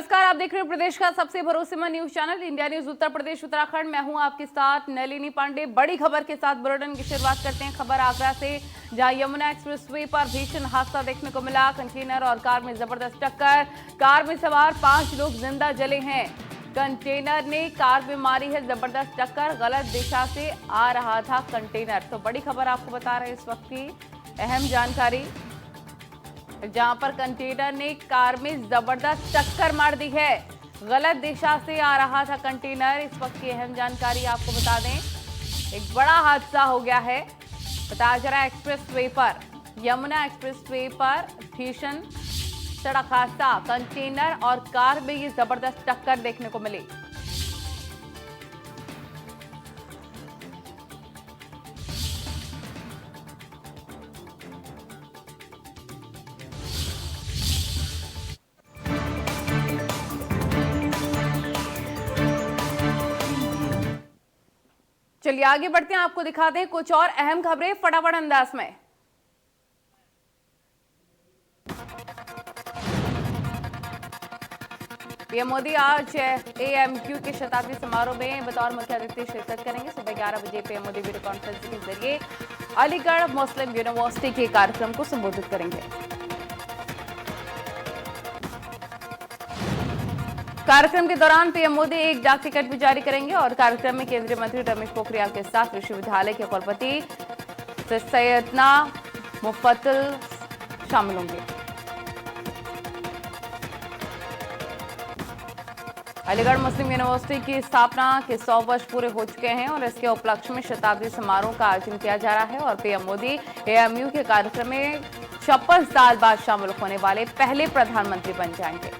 नमस्कार, आप देख रहे हो प्रदेश का सबसे भरोसेमंद news channel India news Uttar Pradesh Uttarakhand. मैं हूं आपके साथ नलिनी पांडे। बड़ी खबर के साथ बुलेटिन की शुरुआत करते हैं। खबर आगरा से, जहां यमुना एक्सप्रेसवे पर भीषण हादसा देखने को मिला। कंटेनर और कार में जबरदस्त टक्कर। कार में सवार 5 लोग जिंदा जले हैं। कंटेनर ने कार में मारी है जबरदस्त टक्कर। गलत दिशा से आ रहा था कंटेनर। तो बड़ी खबर आपको बता रहे हैं इस वक्त की अहम जानकारी, जहां पर कंटेनर ने कार में जबरदस्त टक्कर मार दी है। गलत दिशा से आ रहा था कंटेनर। इस वक्त की अहम जानकारी आपको बता दें, एक बड़ा हादसा हो गया है। बताया जा रहा है एक्सप्रेसवे पर, यमुना एक्सप्रेसवे पर भीषण सड़क हादसा। कंटेनर और कार में ये जबरदस्त टक्कर देखने को मिली। चलिए आगे बढ़ते हैं, आपको दिखाते हैं कुछ और अहम खबरें फटाफट अंदाज में। पीएम मोदी आज एएमक्यू के शताब्दी समारोह में बतौर मुख्य अतिथि शिरकत करेंगे। सुबह 11 बजे पीएम मोदी वीडियो कॉन्फ्रेंसिंग के जरिए अलीगढ़ मुस्लिम यूनिवर्सिटी के कार्यक्रम को संबोधित करेंगे। कार्यक्रम के दौरान पीएम मोदी एक डाक टिकट भी जारी करेंगे और कार्यक्रम में केंद्रीय मंत्री रमेश पोखरियाल के साथ विश्वविद्यालय के कुलपति सैयदना मुफद्दल शामिल होंगे। अलीगढ़ मुस्लिम यूनिवर्सिटी की स्थापना के 100 वर्ष पूरे हो चुके हैं और इसके उपलक्ष्य में शताब्दी समारोह का आयोजन किया जा रहा है और पीएम मोदी एएमयू के कार्यक्रम में 56 साल बाद शामिल होने वाले पहले प्रधानमंत्री बन जाएंगे।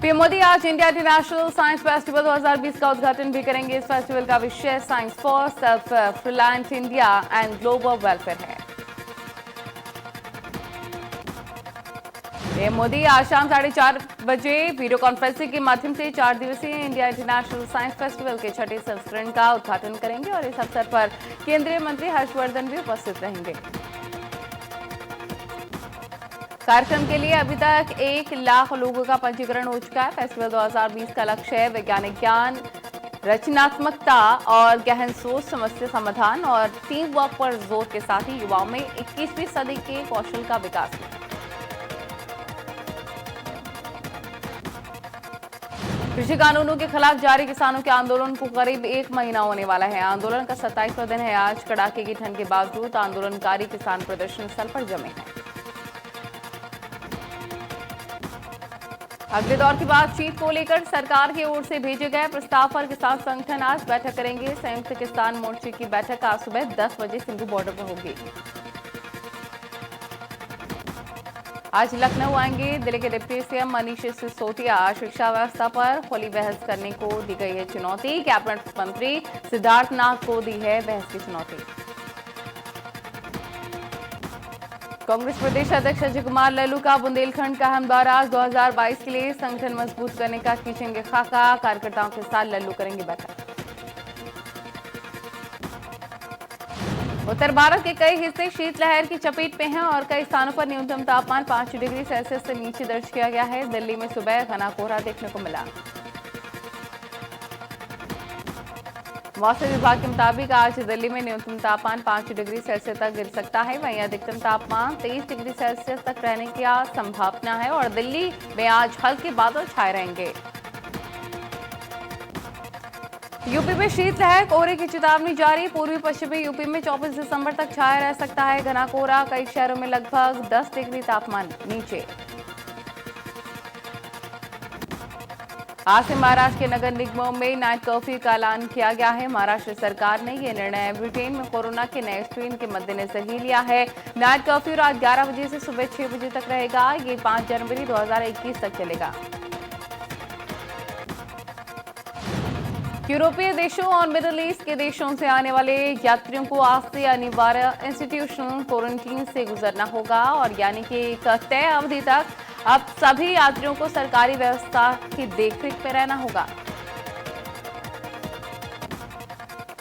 पीएम मोदी आज इंडिया इंटरनेशनल साइंस फेस्टिवल 2020 का उद्घाटन भी करेंगे। इस फेस्टिवल का विषय science for self reliant India and global welfare है। पीएम मोदी आज शाम 4:30 बजे वीडियो कॉन्फ्रेंसिंग के माध्यम से 4 दिवसीय इंडिया इंटरनेशनल साइंस फेस्टिवल के 6ठे संस्करण का उद्घाटन करेंगे और इस अवसर पर केंद्रीय मंत्री हर्षवर्धन भी उपस्थित रहेंगे। कार्यक्रम के लिए अभी तक 1 लाख लोगों का पंजीकरण हो चुका है। फेस्टिवल 2020 का लक्ष्य है वैज्ञानिक ज्ञान, रचनात्मकता और गहन सोच, समस्या समाधान और टीम वर्क पर जोर के साथ ही युवाओं में 21वीं सदी के कौशल का विकास। कृषि कानूनों के खिलाफ जारी किसानों के आंदोलन को करीब 1 महीना होने वाला है। आंदोलन का 27वां दिन है आज। कड़ाके की ठंड के बावजूद आंदोलनकारी किसान प्रदर्शन स्थल पर जमे हैं। अगले दौर की बातचीत को लेकर सरकार की ओर से भेजे गए प्रस्ताव पर किसान संगठन आज बैठक करेंगे। संयुक्त किसान मोर्चे की बैठक आज सुबह 10 बजे सिंधु बॉर्डर पर होगी। आज लखनऊ आएंगे दिल्ली के डिप्टी सीएम मनीष सिसोदिया। शिक्षा व्यवस्था पर खुली बहस करने को दी गई है चुनौती। कैबिनेट मंत्री सिद्धार्थ नाथ को दी है बहस की चुनौती। कांग्रेस प्रदेश अध्यक्ष अजय कुमार लल्लू का बुंदेलखंड का अहम दौरा। 2022 के लिए संगठन मजबूत करने का खींचेंगे खाका। कार्यकर्ताओं के साथ लल्लू करेंगे बैठक। उत्तर भारत के कई हिस्से शीतलहर की चपेट में हैं और कई स्थानों पर न्यूनतम तापमान 5 डिग्री सेल्सियस से नीचे दर्ज किया गया है। दिल्ली में सुबह घना कोहरा देखने को मिला। मौसम विभाग के मुताबिक आज दिल्ली में न्यूनतम तापमान 5 डिग्री सेल्सियस तक गिर सकता है। वहीं अधिकतम तापमान 23 डिग्री सेल्सियस तक रहने की संभावना है और दिल्ली में आज हल्के बादल छाए रहेंगे। यूपी में शीतलहर, कोहरे की चेतावनी जारी। पूर्वी पश्चिमी यूपी में 24 दिसंबर तक छाया रह सकता है घना कोहरा। कई शहरों में लगभग 10 डिग्री तापमान नीचे। आज से महाराष्ट्र के नगर निगमों में नाइट कर्फ्यू का ऐलान किया गया है। महाराष्ट्र सरकार ने यह निर्णय ब्रिटेन में कोरोना के नए स्ट्रेन के मद्देनजर ही लिया है। नाइट कर्फ्यू रात 11 बजे से सुबह 6 बजे तक रहेगा। ये 5 जनवरी 2021 तक चलेगा। यूरोपीय देशों और मिडिल ईस्ट के देशों से आने वाले यात्रियों को आज से अनिवार्य इंस्टीट्यूशनल क्वारंटीन से गुजरना होगा और यानी कि एक तय अवधि तक अब सभी यात्रियों को सरकारी व्यवस्था की देखरेख में रहना होगा।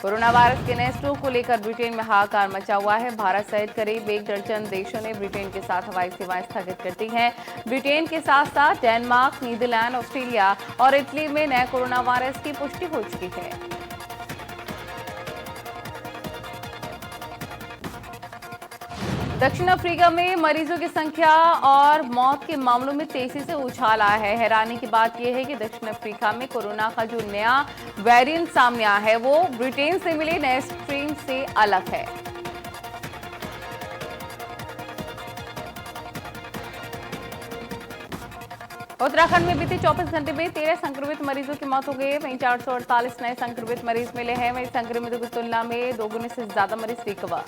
कोरोना वायरस के नए स्ट्रोक को लेकर ब्रिटेन में हाहाकार मचा हुआ है। भारत सहित करीब 1 दर्जन देशों ने ब्रिटेन के साथ हवाई सेवाएं स्थगित कर दी हैं। ब्रिटेन के साथ साथ डेनमार्क, नीदरलैंड, ऑस्ट्रेलिया और इटली में नए कोरोना वायरस की पुष्टि हो चुकी है। दक्षिण अफ्रीका में मरीजों की संख्या और मौत के मामलों में तेजी से उछाल आया है। हैरानी की बात यह है कि दक्षिण अफ्रीका में कोरोना का जो नया वेरिएंट सामने आया है वो ब्रिटेन से मिले नए स्ट्रेन से अलग है। उत्तराखंड में बीते 24 घंटे में 13 संक्रमित मरीजों की मौत हो गई है। वहीं 448 नए संक्रमित मरीज मिले हैं। वहीं संक्रमितों की तुलना में 2 गुने से ज्यादा मरीज रिकवर।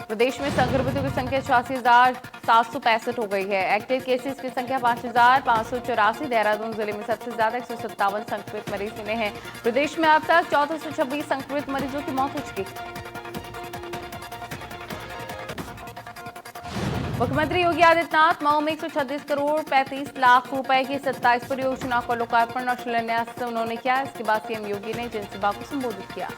प्रदेश में संक्रमितों की संख्या 86,765 हो गई है। एक्टिव केसेस की संख्या 5,584। देहरादून जिले में सबसे ज्यादा 157 संक्रमित मरीज मिले हैं। प्रदेश में अब तक 1426 संक्रमित मरीजों की मौत हो चुकी है। मुख्यमंत्री योगी आदित्यनाथ मऊ में 136 करोड़ 35 लाख रुपए की 27 परियोजनाओं का लोकार्पण और शिलान्यास उन्होंने किया। इसके बाद सीएम योगी ने जनसभा को संबोधित किया।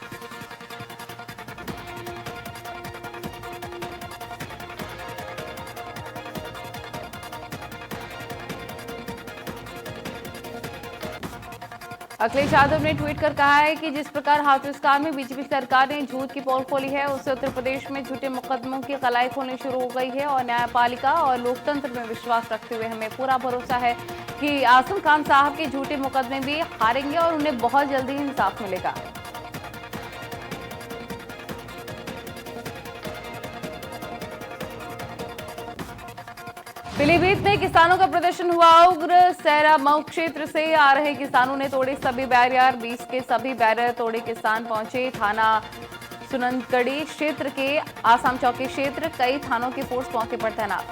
अखिलेश यादव ने ट्वीट कर कहा है कि जिस प्रकार हाथरस कांड में बीजेपी सरकार ने झूठ की पोल खोली है, उससे उत्तर प्रदेश में झूठे मुकदमों की कलाई खोलनी शुरू हो गई है और न्यायपालिका और लोकतंत्र में विश्वास रखते हुए हमें पूरा भरोसा है कि आजम खान साहब के झूठे मुकदमे भी हारेंगे और उन्हें बहुत जल्दी इंसाफ मिलेगा। पीलीभीत में किसानों का प्रदर्शन हुआ उग्र। सहरा मऊ क्षेत्र से आ रहे किसानों ने तोड़े सभी बैरियर। 20 के सभी बैरियर तोड़े किसान पहुंचे थाना सुनंदगढ़ी क्षेत्र के आसाम चौकी क्षेत्र। कई थानों की फोर्स मौके पर तैनात।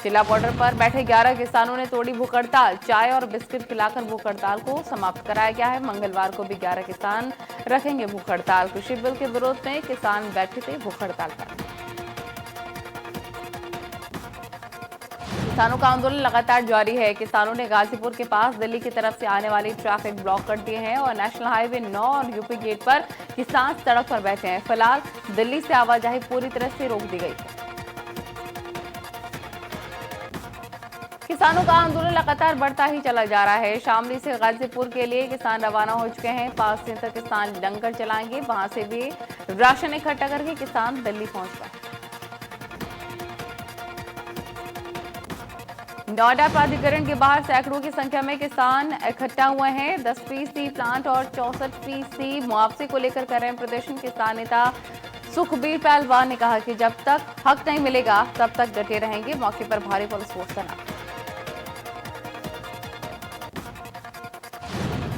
जिला बॉर्डर पर बैठे 11 किसानों ने तोड़ी भूख हड़ताल। चाय और बिस्किट खिलाकर भूख हड़ताल को समाप्त कराया गया है। मंगलवार को भी 11 किसान रखेंगे भूख हड़ताल। कृषि बिल के विरोध में किसान बैठे थे भूख हड़ताल पर। किसानों का आंदोलन लगातार जारी है। किसानों ने गाजीपुर के पास दिल्ली की तरफ से आने वाली ट्रैफिक ब्लॉक कर दिए हैं और नेशनल हाईवे 9 और यूपी गेट पर किसान सड़क पर बैठे हैं। फिलहाल दिल्ली से आवाजाही पूरी तरह से रोक दी गई है। किसानों का आंदोलन लगातार बढ़ता ही चला जा रहा है। शामली से गाजीपुर के लिए किसान रवाना हो चुके हैं। 5 दिन तक किसान लंगर चलाएंगे। वहां से भी राशन इकट्ठा करके किसान दिल्ली पहुंच गए। नोएडा प्राधिकरण के बाहर सैकड़ों की संख्या में किसान इकट्ठा हुए हैं। 10% प्लांट और 64% मुआवजे को लेकर कर रहे हैं प्रदर्शन। किसान नेता सुखबीर पहलवान ने कहा कि जब तक हक नहीं मिलेगा तब तक डटे रहेंगे। मौके पर भारी पुलिस फोर्स तैनात।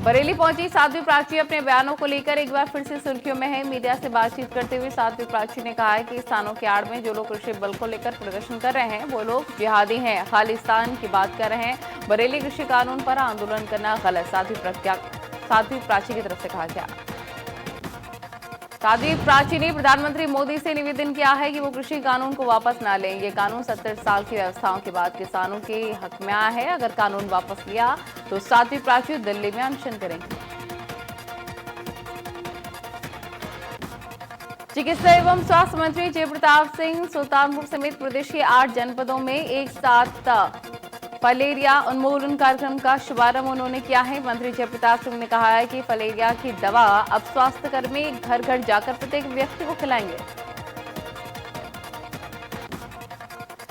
बरेली पहुंची साध्वी प्राची अपने बयानों को लेकर एक बार फिर से सुर्खियों में है। मीडिया से बातचीत करते हुए साध्वी प्राची ने कहा है कि किसानों के आड़ में जो लोग कृषि बिल को लेकर प्रदर्शन कर रहे हैं वो लोग जिहादी हैं, खालिस्तान की बात कर रहे हैं। बरेली कृषि कानून पर आंदोलन करना गलत, साध्वी प्राची की तरफ से कहा गया। साध्वी प्राची ने प्रधानमंत्री मोदी से निवेदन किया है कि वो कृषि कानून को वापस ना लें। ये कानून 70 साल की व्यवस्थाओं के बाद किसानों के हक में आया है। अगर कानून वापस लिया तो साध्वी प्राची दिल्ली में अनशन करेंगे। चिकित्सा एवं स्वास्थ्य मंत्री जयप्रताप सिंह सुल्तानपुर समेत प्रदेश के 8 जनपदों में एक साथ फलेरिया उन्मूलन कार्यक्रम का शुभारंभ उन्होंने किया है। मंत्री जयप्रताप सिंह ने कहा है कि फलेरिया की दवा अब स्वास्थ्यकर्मी घर घर जाकर प्रत्येक व्यक्ति को खिलाएंगे।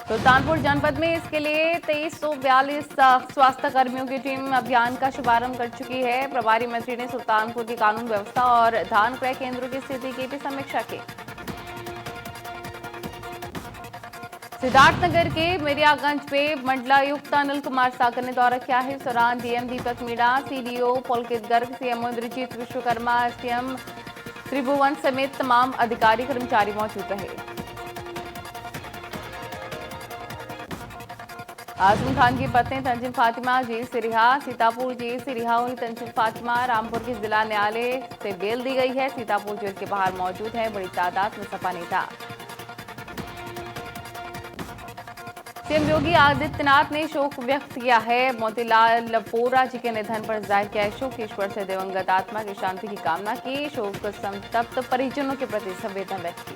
सुल्तानपुर जनपद में इसके लिए 2342 स्वास्थ्य कर्मियों की टीम अभियान का शुभारंभ कर चुकी है। प्रभारी मंत्री ने सुल्तानपुर की कानून व्यवस्था और धान क्रय केंद्रों की स्थिति की भी समीक्षा की। सिद्धार्थनगर के मिरियागंज पे मंडलायुक्त अनिल कुमार सागर ने दौरा किया है। इस दौरान डीएम दीपक मीणा, सीडीओ पुलकित गर्ग, सीएमओ इंद्रजीत विश्वकर्मा, एसडीएम त्रिभुवन समेत तमाम अधिकारी कर्मचारी मौजूद रहे। आजम खान की पत्नी तंजीम फातिमा जेल से रिहा। सीतापुर जेल से रिहा हुई तंजीम फातिमा रामपुर के जिला न्यायालय से बेल दी गई है। सीतापुर जेल के बाहर मौजूद है बड़ी तादाद में सपा नेता। सीएम योगी आदित्यनाथ ने शोक व्यक्त किया है। मोतीलाल वोरा जी के निधन पर जाहिर किया शोक। ईश्वर से दिवंगत आत्मा की शांति की कामना की। शोक संतप्त परिजनों के प्रति संवेदना व्यक्त की।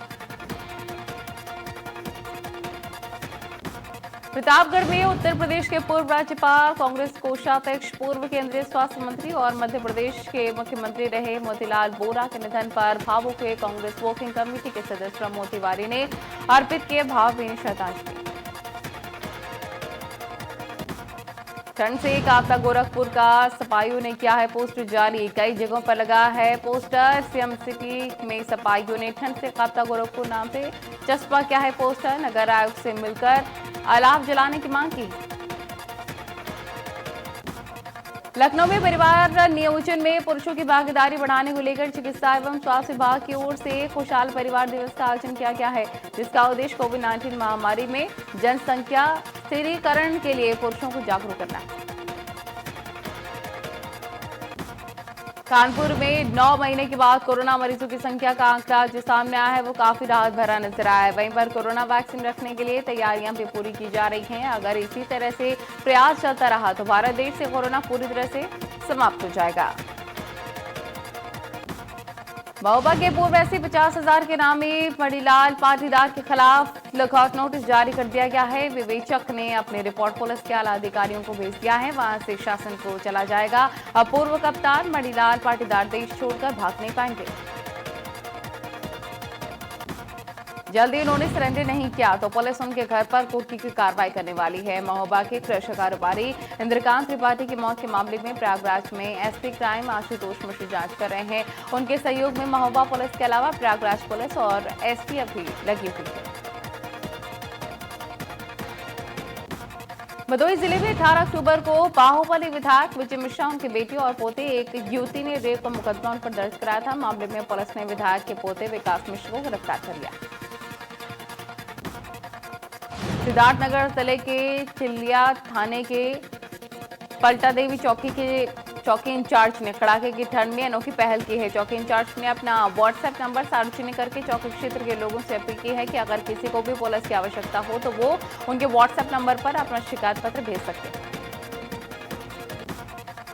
प्रतापगढ़ में उत्तर प्रदेश के पूर्व राज्यपाल, कांग्रेस कोषाध्यक्ष, पूर्व केंद्रीय स्वास्थ्य मंत्री और मध्य प्रदेश के मुख्यमंत्री रहे मोतीलाल वोरा के निधन पर भावुक हुए कांग्रेस वर्किंग कमेटी के सदस्य प्रमोद तिवारी ने अर्पित किए भावभीनी श्रद्धांजलि। ठंड से कांपता गोरखपुर का सपाइयों ने किया है पोस्टर जारी। कई जगहों पर लगा है पोस्टर। सीएम सिटी में सपाइयों ने ठंड से कांपता गोरखपुर नाम से चस्पा किया है पोस्टर। नगर आयुक्त से मिलकर अलाव जलाने की मांग की। लखनऊ में परिवार नियोजन में पुरुषों की भागीदारी बढ़ाने को लेकर चिकित्सा एवं स्वास्थ्य विभाग की ओर से खुशहाल परिवार दिवस का आयोजन किया गया है, जिसका उद्देश्य कोविड-19 महामारी में जनसंख्या स्थिरीकरण के लिए पुरुषों को जागरूक करना है। कानपुर में 9 महीने के बाद कोरोना मरीजों की संख्या का आंकड़ा जो सामने आया है वो काफी राहत भरा नजर आया है। वहीं पर कोरोना वैक्सीन रखने के लिए तैयारियां भी पूरी की जा रही हैं। अगर इसी तरह से प्रयास चलता रहा तो भारत देश से कोरोना पूरी तरह से समाप्त हो जाएगा। महोबा के पूर्व एसपी 50,000 के नामी मणिलाल पाटीदार के खिलाफ लुकआउट नोटिस जारी कर दिया गया है। विवेचक ने अपनी रिपोर्ट पुलिस के आला अधिकारियों को भेज दिया है। वहां से शासन को चला जाएगा। अब पूर्व कप्तान मणिलाल पाटीदार देश छोड़कर भाग नहीं पाएंगे। जल्दी उन्होंने सरेंडर नहीं किया तो पुलिस उनके घर पर कुर्की की कार्रवाई करने वाली है। महोबा के कृषि कारोबारी इंद्रकांत त्रिपाठी की मौत के मामले में प्रयागराज में एसपी क्राइम आशुतोष मिश्र जांच कर रहे हैं। उनके सहयोग में महोबा पुलिस के अलावा प्रयागराज पुलिस और एसटीएफ भी लगी हुई है। भदोही जिले में 18 अक्टूबर को बाहुबली विधायक विजय मिश्रा, उनकी बेटी और पोते एक युवती ने रेप का मुकदमा उन पर दर्ज कराया था। मामले में पुलिस ने विधायक के पोते विकास मिश्र को गिरफ्तार कर लिया। सिद्धार्थनगर जिले के चिल्लिया थाने के पलटा देवी चौकी इंचार्ज ने कड़ाके की ठंड में अनोखी पहल की है। चौकी इंचार्ज ने अपना व्हाट्सएप नंबर सार्वजनिक करके चौकी क्षेत्र के लोगों से अपील की है कि अगर किसी को भी पुलिस की आवश्यकता हो तो वो उनके व्हाट्सएप नंबर पर अपना शिकायत पत्र भेज सकते हैं।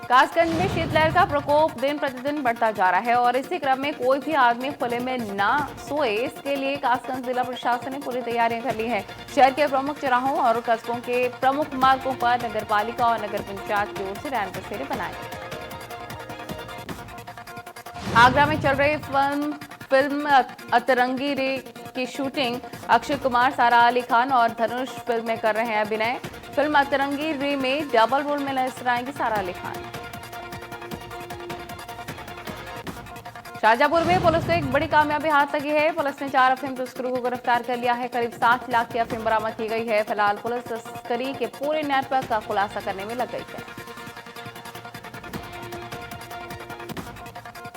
कासगंज में शीतलहर का प्रकोप दिन प्रतिदिन बढ़ता जा रहा है और इसी क्रम में कोई भी आदमी खुले में ना सोए, इसके लिए कासगंज जिला प्रशासन ने पूरी तैयारियां कर ली है। शहर के प्रमुख चौराहों और कस्बों के प्रमुख मार्गों पर नगरपालिका और नगर पंचायत की ओर से रैन बसेरे बनाए गए। आगरा में चल रही फिल्म अतरंगी रे की शूटिंग अक्षय कुमार, सारा अली खान और धनुष फिल्म में कर रहे हैं अभिनय। फिल्म अतरंगी रे में डबल रोल में नजर आएंगी सारा अली खान। शाहजहांपुर में पुलिस को एक बड़ी कामयाबी हाथ लगी है। पुलिस ने 4 अफीम तस्करों को गिरफ्तार कर लिया है। करीब 60 लाख की अफीम बरामद की गई है। फिलहाल पुलिस तस्करी के पूरे नेटवर्क का खुलासा करने में लग गई है।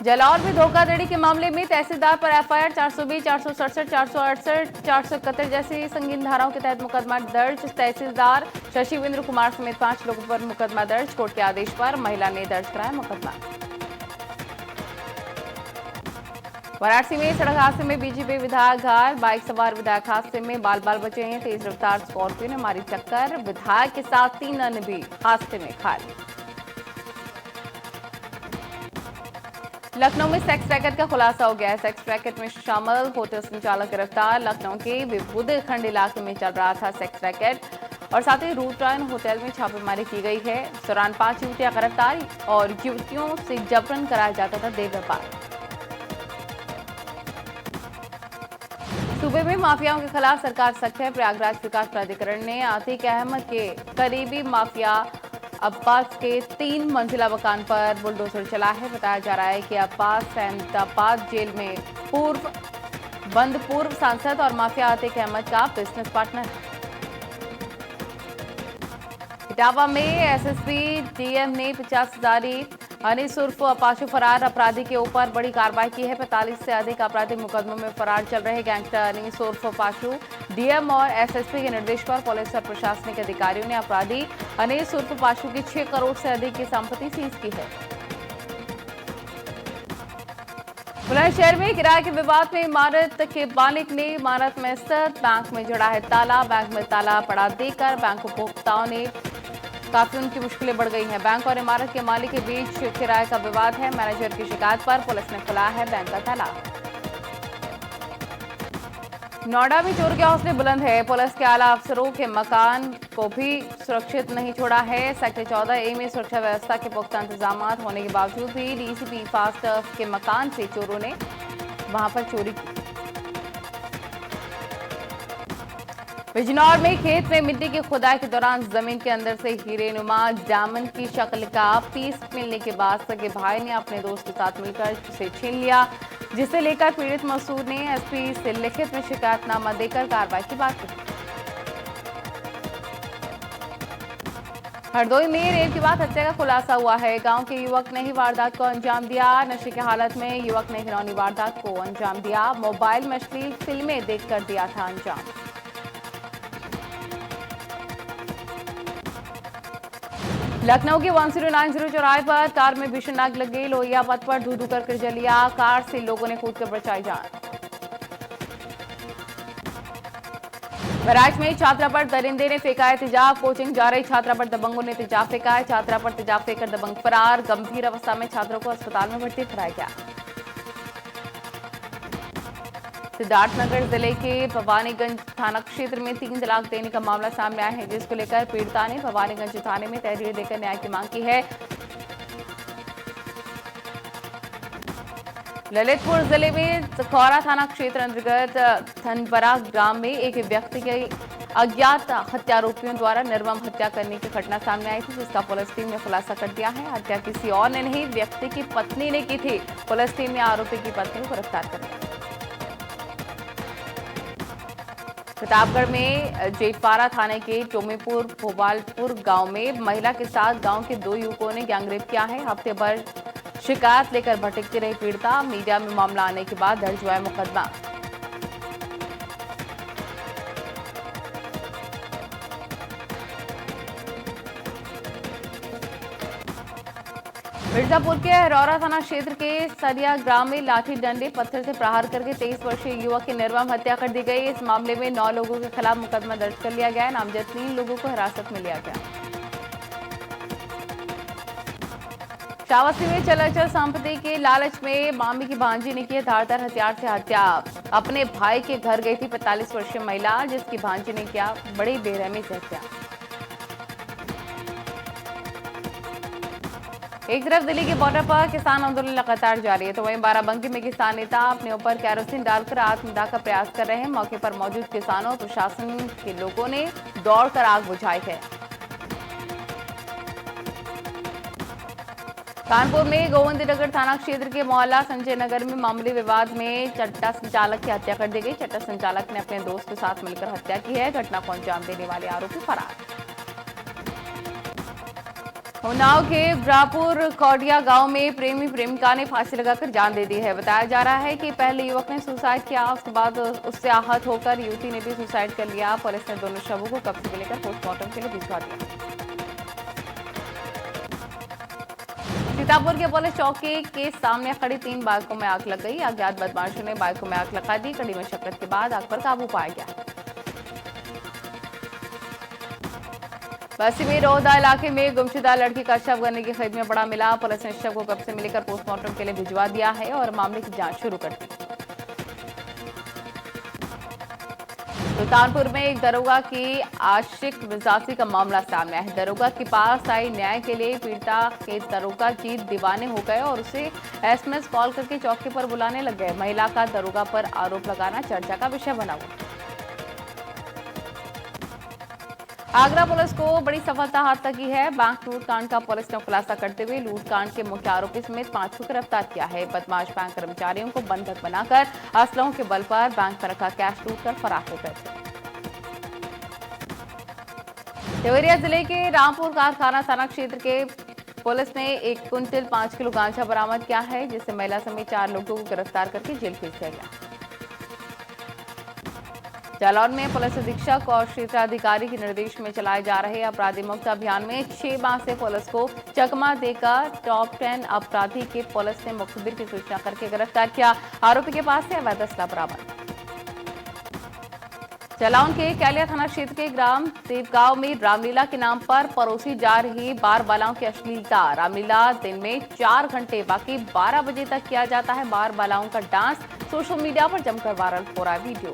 जालौर में धोखाधड़ी के मामले में तहसीलदार पर एफआईआर 420, 467, 468, 471 जैसी संगीन धाराओं के तहत मुकदमा दर्ज। तहसीलदार शशिवेंद्र कुमार समेत 5 लोगों पर मुकदमा दर्ज। कोर्ट के आदेश पर महिला ने दर्ज कराया मुकदमा। वाराणसी में सड़क हादसे में बीजेपी विधायक घायल, बाइक सवार विधायक हादसे में बाल बाल बचे हैं। तेज रफ्तार स्कॉर्पियो ने मारी टक्कर, विधायक के साथ 3 अन्य भी हादसे में घायल। लखनऊ में सेक्स रैकेट का खुलासा हो गया है। सेक्स रैकेट में शामिल होटल संचालक गिरफ्तार। लखनऊ के विभूतिखंड इलाके में चल रहा था सेक्स रैकेट और साथ ही रूटराइन होटल में छापेमारी की गई है। इस दौरान 5 युवतियां गिरफ्तार और युवतियों से जबरन कराया जाता था देह व्यापार। सूबे में माफियाओं के खिलाफ सरकार सख्त है। प्रयागराज विकास प्राधिकरण ने आतिक अहमद के करीबी माफिया अब्बास के 3 मंजिला मकान पर बुलडोजर चला है। बताया जा रहा है कि अब्बास अहमदाबाद जेल में पूर्व सांसद और माफिया आतिक अहमद का बिजनेस पार्टनर है। इटावा में एसएसपी डीएम ने 50,000 अनीस उर्फ अपाशु फरार अपराधी के ऊपर बड़ी कार्रवाई की है। 45 से अधिक आपराधिक मुकदमों में फरार चल रहे गैंगस्टर अनीस उर्फ अपाशु डीएम और एसएसपी के निर्देश पर पुलिस और प्रशासनिक अधिकारियों ने अपराधी अनीस उर्फ अपाशु की 6 करोड़ से अधिक की संपत्ति सीज की है। बुलंदशहर में किराए के विवाद में इमारत के मालिक ने इमारत में स्थित बैंक में जड़ा है ताला। बैंक में ताला पड़ा देकर बैंक उपभोक्ताओं ने काफी उनकी मुश्किलें बढ़ गई हैं। बैंक और इमारत के मालिक के बीच किराए का विवाद है। मैनेजर की शिकायत पर पुलिस ने खुला है बैंक का ताला। नोएडा में चोर के हौसले बुलंद है। पुलिस के आला अफसरों के मकान को भी सुरक्षित नहीं छोड़ा है। सेक्टर 14A में सुरक्षा व्यवस्था के पुख्ता इंतजाम होने के बावजूद भी डीसीपी फास्ट के मकान से चोरों ने वहां पर चोरी की। बिजनौर में खेत में मिट्टी की खुदाई के दौरान जमीन के अंदर से हीरे नुमा डायमंड की शक्ल का पीस मिलने के बाद सगे भाई ने अपने दोस्त के साथ मिलकर उसे छीन लिया, जिसे लेकर पीड़ित मसूर ने एसपी से लिखित में शिकायतनामा देकर कार्रवाई की बात की। हरदोई में रेल के बाद हत्या का खुलासा हुआ है। गांव के युवक ने ही वारदात को अंजाम दिया। नशे की हालत में युवक ने घिनौनी वारदात को अंजाम दिया। मोबाइल में अश्लील फिल्में देखकर दिया था अंजाम। लखनऊ के 1090 चौराहे पर कार में भीषण आग लग गई। लोहिया पथ पर धू धू कर जलिया। कार से लोगों ने कूदकर बचाई जान। बहराइच में छात्रा पर दरिंदे ने फेंका है तेजाब। कोचिंग जा रही छात्रा पर दबंगों ने तेजाब फेंका है। छात्रा पर तेजाब फेंककर दबंग फरार। गंभीर अवस्था में छात्रों को अस्पताल में भर्ती कराया गया। सिद्धार्थनगर जिले के भवानीगंज थाना क्षेत्र में 3 तलाक देने का मामला सामने आया है, जिसको लेकर पीड़िता ने भवानीगंज थाने में तहरीर देकर न्याय की मांग की है। ललितपुर जिले में खौरा थाना क्षेत्र अंतर्गत धनबरा ग्राम में एक व्यक्ति के अज्ञात हत्यारोपियों द्वारा निर्मम हत्या करने की घटना सामने आई थी, जिसका पुलिस टीम ने खुलासा कर दिया है। हत्या किसी और ने नहीं, व्यक्ति की पत्नी ने की थी। पुलिस टीम ने आरोपी की पत्नी को गिरफ्तार कर लिया। प्रतापगढ़ में जेठपारा थाने के टोमेपुर भोपालपुर गांव में महिला के साथ गांव के 2 युवकों ने गैंगरेप किया है। हफ्ते भर शिकायत लेकर भटकती रही पीड़िता। मीडिया में मामला आने के बाद दर्ज हुआ है मुकदमा। मिर्जापुर के अरौरा थाना क्षेत्र के सरिया ग्राम में लाठी डंडे पत्थर से प्रहार करके 23 वर्षीय युवक की निर्मम हत्या कर दी गई। इस मामले में 9 लोगों के खिलाफ मुकदमा दर्ज कर लिया गया है। नामजद 3 लोगों को हिरासत में लिया गया। श्रावस्ती में चल संपत्ति के लालच में मामी की भांजी ने की धारदार हथियार से हत्या। अपने भाई के घर गई थी 45 वर्षीय महिला, जिसकी भांजी ने किया बड़ी बेरहमी से हत्या। एक तरफ दिल्ली के बॉर्डर पर किसान आंदोलन लगातार जारी है, तो वहीं बाराबंकी में किसान नेता अपने ऊपर कैरोसिन डालकर आत्मदाह का प्रयास कर रहे हैं। मौके पर मौजूद किसानों और प्रशासन के लोगों ने दौड़कर आग बुझाई है। कानपुर में गोविंदनगर थाना क्षेत्र के मोहल्ला संजय नगर में मामूली विवाद में चट्टा संचालक की हत्या कर दी गई। चट्टा संचालक ने अपने दोस्त के साथ मिलकर हत्या की है। घटना को अंजाम देने वाले आरोपी फरार। उन्नाव के ब्रापुर कौडिया गांव में प्रेमी प्रेमिका ने फांसी लगाकर जान दे दी है। बताया जा रहा है कि पहले युवक ने सुसाइड किया, उसके बाद उससे आहत होकर युवती ने भी सुसाइड कर लिया। पुलिस ने दोनों शवों को कब्जे में लेकर पोस्टमार्टम के लिए भिजवा दिया। सीतापुर के पुलिस चौकी के सामने खड़ी 3 बाइकों में आग लग गई। अज्ञात बदमाशों ने बाइकों में आग लगा दी। कड़ी मशक्कत के बाद आग पर काबू पाया गया। बस्ती में रोहदा इलाके में गुमशुदा लड़की का शव गन्ने की खेत में पड़ा मिला। पुलिस ने शव को कब्जे में लेकर पोस्टमार्टम के लिए भिजवा दिया है और मामले की जांच शुरू कर दी। सुल्तानपुर में एक दरोगा की आशिक मिजाजी का मामला सामने आया है। दरोगा के पास आई न्याय के लिए पीड़िता के दरोगा की दीवाने हो गए और उसे एसएमएस कॉल करके चौकी पर बुलाने लग गए। महिला का दरोगा पर आरोप लगाना चर्चा का विषय बना हुआ। आगरा पुलिस को बड़ी सफलता हाथ लगी है। बैंक लूट कांड का पुलिस ने खुलासा करते हुए लूट कांड के मुख्य आरोपी समेत 5 को गिरफ्तार किया है। बदमाश बैंक कर्मचारियों को बंधक बनाकर असलहों के बल पर बैंक में रखा कैश लूट कर फरार हो गए थे। देवरिया जिले के रामपुर कारखाना थाना क्षेत्र के पुलिस ने 1 क्विंटल 5 किलो गांजा बरामद किया है, जिससे महिला समेत 4 लोगों को गिरफ्तार करके जेल भेज दिया गया। जालौन में पुलिस अधीक्षक और क्षेत्राधिकारी के निर्देश में चलाए जा रहे अपराधी मुक्त अभियान में 6 माह से पुलिस को चकमा देकर टॉप 10 अपराधी के पुलिस ने मुखबिर की सूचना करके गिरफ्तार किया। आरोपी के पास से अवैध असला बरामद। जालौन के कैलिया थाना क्षेत्र के ग्राम देवगांव में रामलीला के नाम पर परोसी जा रही बार बालाओं की अश्लीलता। रामलीला दिन में 4 घंटे बाकी 12 बजे तक किया जाता है बार बालाओं का डांस। सोशल मीडिया पर जमकर वायरल हो रहा है वीडियो।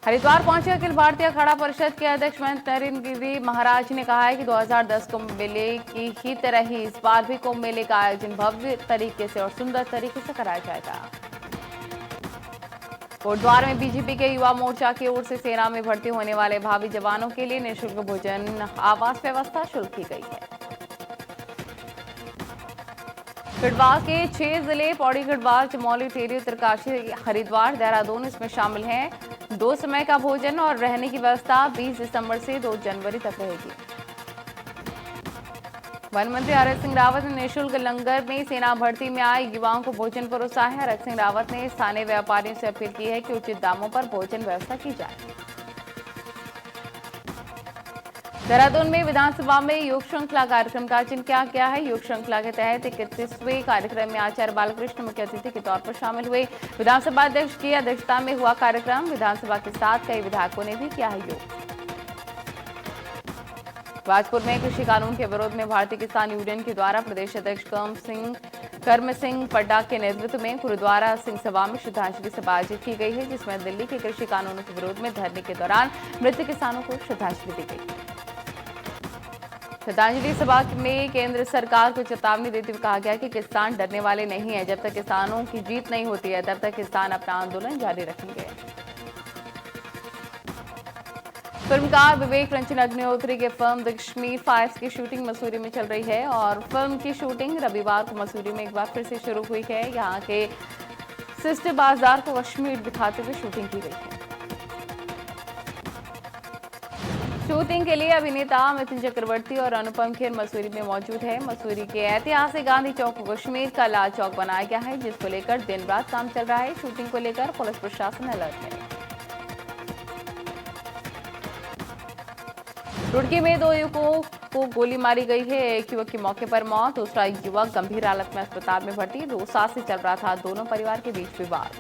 हरिद्वार पहुंचे अखिल भारतीय अखाड़ा परिषद के अध्यक्ष महंत नरेंद्र गिरी महाराज ने कहा है कि 2010 कुंभ मेले की ही तरह ही इस बार भी कुंभ मेले का आयोजन भव्य तरीके से और सुंदर तरीके से कराया जाएगा। कोटद्वार में बीजेपी के युवा मोर्चा की ओर से सेना में भर्ती होने वाले भावी जवानों के लिए निःशुल्क भोजन आवास व्यवस्था शुरू की गई है। गढ़वाल के 6 जिले पौड़ी, गढ़वाल, चमोली, टिहरी, उत्तरकाशी, हरिद्वार, देहरादून इसमें शामिल हैं। 2 समय का भोजन और रहने की व्यवस्था 20 दिसंबर से 2 जनवरी तक रहेगी। वन मंत्री हरक सिंह रावत ने निःशुल्क लंगर में सेना भर्ती में आए युवाओं को भोजन परोसा है। हरक सिंह रावत ने स्थानीय व्यापारियों से अपील की है कि उचित दामों पर भोजन व्यवस्था की जाए। देहरादून में विधानसभा में योग श्रृंखला कार्यक्रम का आयोजन किया गया है। योग श्रृंखला के तहत 31वें कार्यक्रम में आचार्य बालकृष्ण मुख्य अतिथि के तौर पर शामिल हुए। विधानसभा अध्यक्ष की अध्यक्षता में हुआ कार्यक्रम। विधानसभा के साथ कई विधायकों ने भी किया है योग। बाजपुर में कृषि कानून के विरोध में भारतीय किसान यूनियन के द्वारा प्रदेश अध्यक्ष कर्म सिंह पड्डा के नेतृत्व में गुरुद्वारा सिंह सभा में श्रद्धांजलि सभा आयोजित की गई है, जिसमें दिल्ली के कृषि कानूनों के विरोध में धरने के दौरान मृत किसानों को श्रद्धांजलि दी गई। श्रद्धांजलि सभा में केंद्र सरकार को चेतावनी देते हुए कहा गया कि किसान डरने वाले नहीं है। जब तक किसानों की जीत नहीं होती है तब तक किसान अपना आंदोलन जारी रखेंगे। फिल्मकार विवेक रंजन अग्निहोत्री की फिल्म द कश्मीर फाइल्स की शूटिंग मसूरी में चल रही है और फिल्म की शूटिंग रविवार को मसूरी में एक बार फिर से शुरू हुई है। यहां के सिस्टर बाजार को कश्मीर दिखाते हुए शूटिंग की गई है। शूटिंग के लिए अभिनेता मिथुन चक्रवर्ती और अनुपम खेर मसूरी में मौजूद है। मसूरी के ऐतिहासिक गांधी चौक को कश्मीर का लाल चौक बनाया गया है, जिसको लेकर दिन रात काम चल रहा है। शूटिंग को लेकर पुलिस प्रशासन अलर्ट है। रुड़की में 2 युवकों को गोली मारी गई है। एक युवक की मौके पर मौत, दूसरा युवक गंभीर हालत में अस्पताल में भर्ती। 2 साल से चल रहा था दोनों परिवार के बीच विवाद।